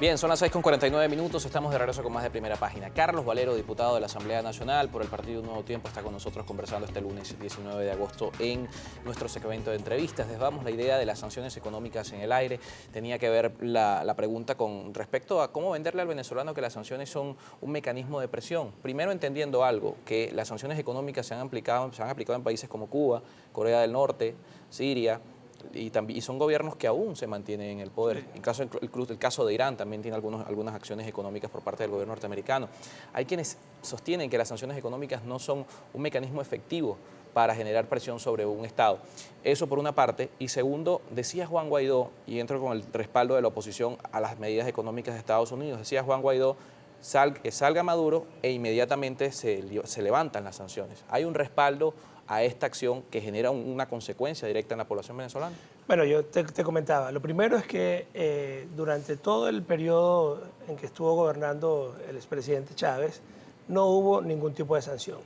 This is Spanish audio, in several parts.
Bien, son las 6:49, estamos de regreso con más de Primera Página. Carlos Valero, diputado de la Asamblea Nacional por el Partido Nuevo Tiempo, está con nosotros conversando este lunes 19 de agosto en nuestro segmento de entrevistas. Dejamos la idea de las sanciones económicas en el aire. Tenía que ver la pregunta con respecto a cómo venderle al venezolano que las sanciones son un mecanismo de presión. Primero entendiendo algo, que las sanciones económicas se han aplicado en países como Cuba, Corea del Norte, Siria, y son gobiernos que aún se mantienen en el poder. Sí. El caso de Irán también tiene algunas acciones económicas por parte del gobierno norteamericano. Hay quienes sostienen que las sanciones económicas no son un mecanismo efectivo para generar presión sobre un Estado. Eso por una parte. Y segundo, decía Juan Guaidó, y entro con el respaldo de la oposición a las medidas económicas de Estados Unidos, decía Juan Guaidó, que salga Maduro e inmediatamente se levantan las sanciones. Hay un respaldo a esta acción que genera una consecuencia directa en la población venezolana. Bueno, yo te comentaba, lo primero es que durante todo el periodo en que estuvo gobernando el expresidente Chávez, no hubo ningún tipo de sanción.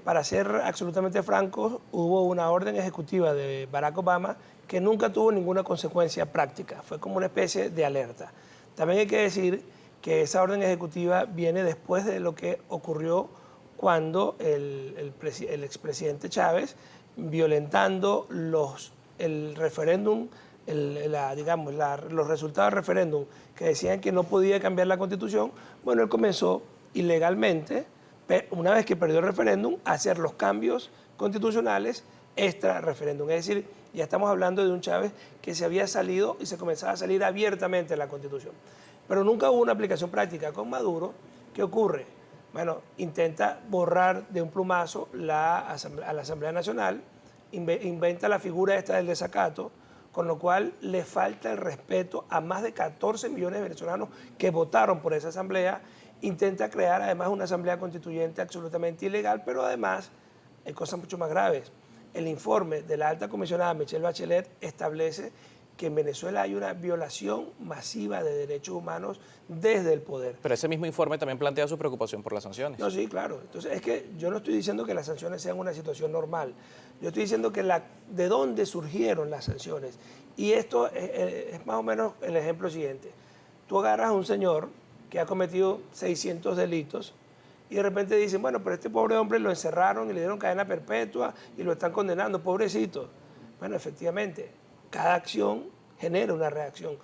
Para ser absolutamente francos, hubo una orden ejecutiva de Barack Obama que nunca tuvo ninguna consecuencia práctica, fue como una especie de alerta. También hay que decir que esa orden ejecutiva viene después de lo que ocurrió cuando el expresidente Chávez, violentando el referéndum, los resultados del referéndum que decían que no podía cambiar la Constitución, bueno, él comenzó ilegalmente, una vez que perdió el referéndum, a hacer los cambios constitucionales extra referéndum. Es decir, ya estamos hablando de un Chávez que se había salido y se comenzaba a salir abiertamente de la Constitución. Pero nunca hubo una aplicación práctica. Con Maduro, ¿qué ocurre? Bueno, intenta borrar de un plumazo a la Asamblea Nacional, inventa la figura esta del desacato, con lo cual le falta el respeto a más de 14 millones de venezolanos que votaron por esa asamblea, intenta crear además una asamblea constituyente absolutamente ilegal, pero además hay cosas mucho más graves. El informe de la alta comisionada Michelle Bachelet establece que en Venezuela hay una violación masiva de derechos humanos desde el poder. Pero ese mismo informe también plantea su preocupación por las sanciones. No, sí, claro. Entonces, es que yo no estoy diciendo que las sanciones sean una situación normal. Yo estoy diciendo que de dónde surgieron las sanciones. Y esto es más o menos el ejemplo siguiente. Tú agarras a un señor que ha cometido 600 delitos y de repente dicen, bueno, pero este pobre hombre lo encerraron y le dieron cadena perpetua y lo están condenando, pobrecito. Bueno, efectivamente, cada acción genera una reacción.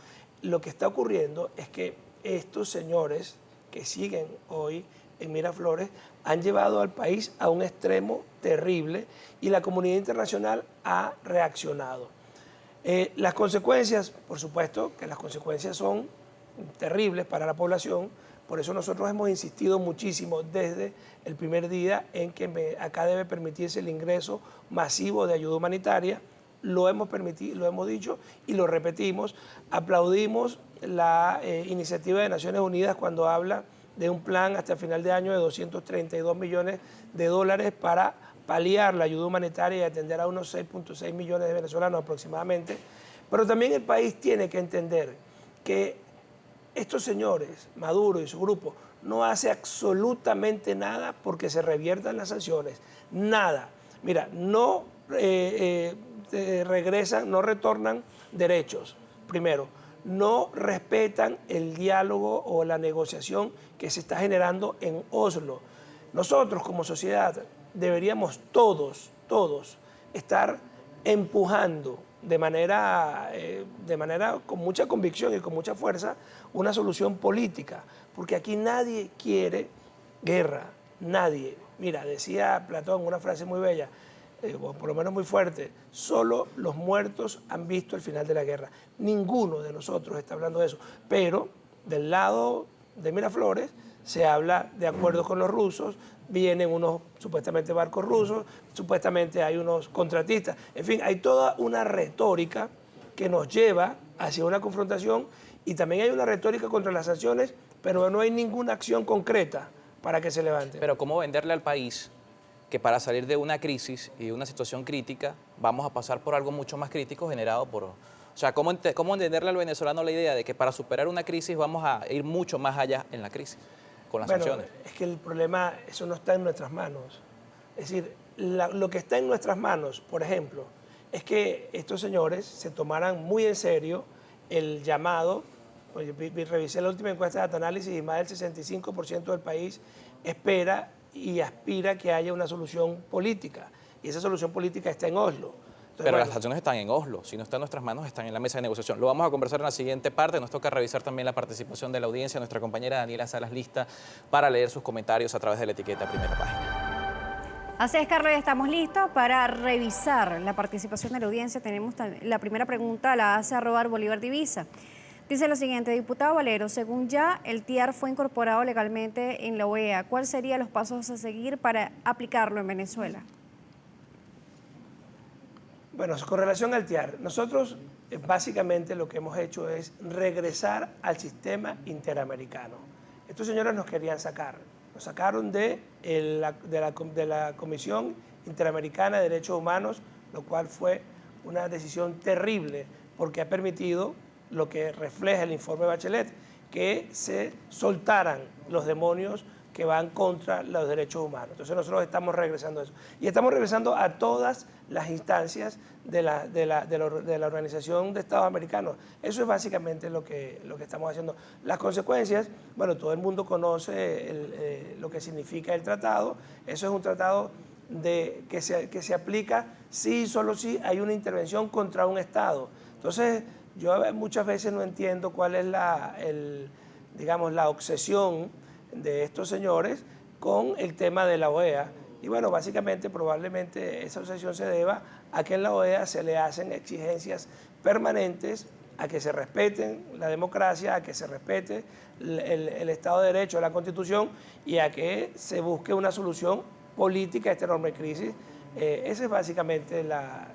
Lo que está ocurriendo es que estos señores que siguen hoy en Miraflores han llevado al país a un extremo terrible y la comunidad internacional ha reaccionado. Las consecuencias, por supuesto, que las consecuencias son terribles para la población, por eso nosotros hemos insistido muchísimo desde el primer día en que acá debe permitirse el ingreso masivo de ayuda humanitaria. Lo hemos permitido, lo hemos dicho y lo repetimos. Aplaudimos la iniciativa de Naciones Unidas cuando habla de un plan hasta el final de año de 232 millones de dólares para paliar la ayuda humanitaria y atender a unos 6.6 millones de venezolanos aproximadamente. Pero también el país tiene que entender que estos señores, Maduro y su grupo, no hace absolutamente nada porque se reviertan las sanciones. Nada. Mira, no regresan, no retornan derechos, primero. No respetan el diálogo o la negociación que se está generando en Oslo. Nosotros como sociedad deberíamos todos estar empujando de manera con mucha convicción y con mucha fuerza una solución política, porque aquí nadie quiere guerra, nadie. Mira, decía Platón una frase muy bella, o por lo menos muy fuerte, solo los muertos han visto el final de la guerra. Ninguno de nosotros está hablando de eso, pero del lado de Miraflores se habla de acuerdos con los rusos, vienen unos supuestamente barcos rusos, supuestamente hay unos contratistas, en fin, hay toda una retórica que nos lleva hacia una confrontación y también hay una retórica contra las sanciones, pero no hay ninguna acción concreta para que se levante. Pero ¿cómo venderle al país que para salir de una crisis y de una situación crítica vamos a pasar por algo mucho más crítico generado por... O sea, ¿cómo entenderle al venezolano la idea de que para superar una crisis vamos a ir mucho más allá en la crisis con las sanciones? Es que el problema, eso no está en nuestras manos. Es decir, lo que está en nuestras manos, por ejemplo, es que estos señores se tomaran muy en serio el llamado Oye, revisé la última encuesta de Data-Análisis y más del 65% del país espera y aspira a que haya una solución política. Y esa solución política está en Oslo. Entonces, Pero bueno, las acciones están en Oslo, si no están en nuestras manos, están en la mesa de negociación. Lo vamos a conversar en la siguiente parte. Nos toca revisar también la participación de la audiencia. Nuestra compañera Daniela Salas lista para leer sus comentarios a través de la etiqueta Primera Página. Así es, Carlos, ya estamos listos para revisar la participación de la audiencia. Tenemos la primera pregunta, la hace @Bolívar Divisa. Dice lo siguiente: diputado Valero, según ya el TIAR fue incorporado legalmente en la OEA, ¿cuáles serían los pasos a seguir para aplicarlo en Venezuela? Bueno, con relación al TIAR, nosotros básicamente lo que hemos hecho es regresar al sistema interamericano. Estos señores nos querían sacar, nos sacaron de la Comisión Interamericana de Derechos Humanos, lo cual fue una decisión terrible porque ha permitido lo que refleja el informe Bachelet, que se soltaran los demonios que van contra los derechos humanos. Entonces nosotros estamos regresando a eso. Y estamos regresando a todas las instancias de la Organización de Estados Americanos. Eso es básicamente lo que estamos haciendo. Las consecuencias, bueno, todo el mundo conoce lo que significa el tratado. Eso es un tratado que se aplica si, solo si hay una intervención contra un Estado. Entonces, yo muchas veces no entiendo cuál es digamos, la obsesión de estos señores con el tema de la OEA. Y bueno, básicamente, probablemente esa obsesión se deba a que en la OEA se le hacen exigencias permanentes a que se respeten la democracia, a que se respete el Estado de Derecho, la Constitución, y a que se busque una solución política a esta enorme crisis. Esa es básicamente la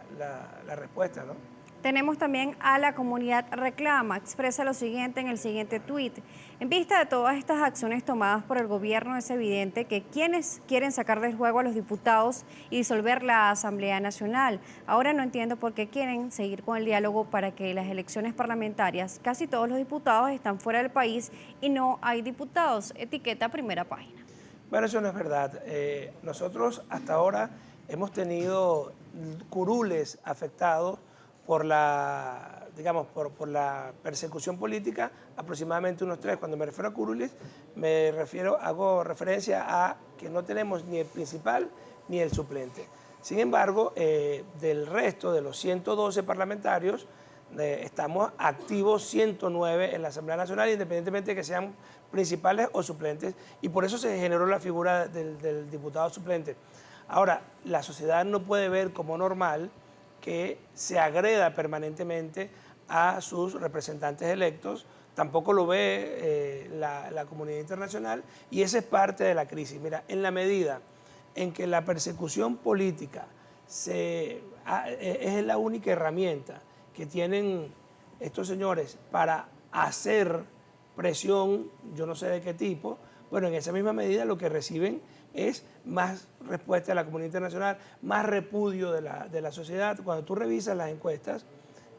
respuesta, ¿no? Tenemos también a la comunidad reclama, expresa lo siguiente en el siguiente tuit: en vista de todas estas acciones tomadas por el gobierno, es evidente que quienes quieren sacar del juego a los diputados y disolver la Asamblea Nacional. Ahora no entiendo por qué quieren seguir con el diálogo para que las elecciones parlamentarias, casi todos los diputados están fuera del país y no hay diputados. Etiqueta Primera Página. Bueno, eso no es verdad. Nosotros hasta ahora hemos tenido curules afectados por la persecución política, aproximadamente unos 3. Cuando me refiero a curules, hago referencia a que no tenemos ni el principal ni el suplente. Sin embargo, del resto de los 112 parlamentarios, estamos activos 109 en la Asamblea Nacional, independientemente de que sean principales o suplentes, y por eso se generó la figura del diputado suplente. Ahora, la sociedad no puede ver como normal que se agreda permanentemente a sus representantes electos, tampoco lo ve la comunidad internacional, y esa es parte de la crisis. Mira, en la medida en que la persecución política es la única herramienta que tienen estos señores para hacer presión, yo no sé de qué tipo, bueno, en esa misma medida lo que reciben es más respuesta de la comunidad internacional, más repudio de la sociedad. Cuando tú revisas las encuestas,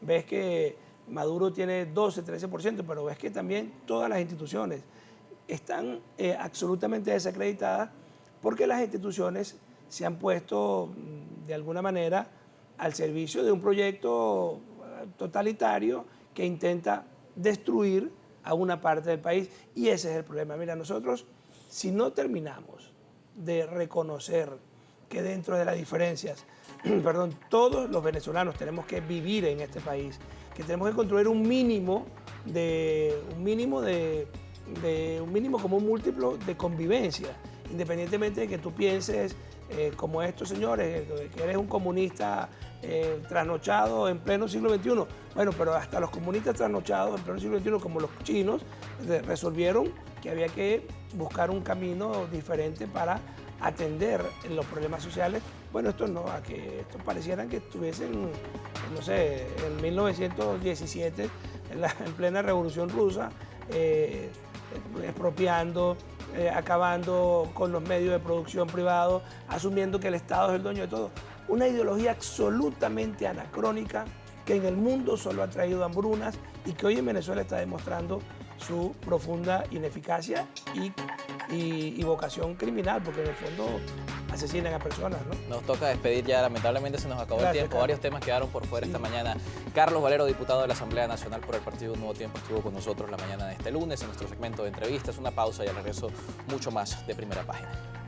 ves que Maduro tiene 12, 13%, pero ves que también todas las instituciones están absolutamente desacreditadas porque las instituciones se han puesto de alguna manera al servicio de un proyecto totalitario que intenta destruir a una parte del país, y ese es el problema. Mira, nosotros, si no terminamos de reconocer que dentro de las diferencias, todos los venezolanos tenemos que vivir en este país, que tenemos que construir un mínimo como un múltiplo de convivencia, independientemente de que tú pienses como estos señores, que eres un comunista trasnochado en pleno siglo XXI. Bueno, pero hasta los comunistas trasnochados en pleno siglo XXI, como los chinos, resolvieron que había que buscar un camino diferente para atender los problemas sociales. Bueno, estos no, a que estos parecieran que estuviesen, no sé, en 1917, en plena Revolución Rusa, expropiando, acabando con los medios de producción privados, asumiendo que el Estado es el dueño de todo. Una ideología absolutamente anacrónica que en el mundo solo ha traído hambrunas y que hoy en Venezuela está demostrando su profunda ineficacia y y vocación criminal, porque en el fondo asesinan a personas, ¿no? Nos toca despedir ya, lamentablemente se nos acabó el Gracias, tiempo, Carlos. varios temas quedaron por fuera esta mañana. Carlos Valero, diputado de la Asamblea Nacional por el Partido Nuevo Tiempo, estuvo con nosotros la mañana de este lunes en nuestro segmento de entrevistas. Una pausa y al regreso mucho más de Primera Página.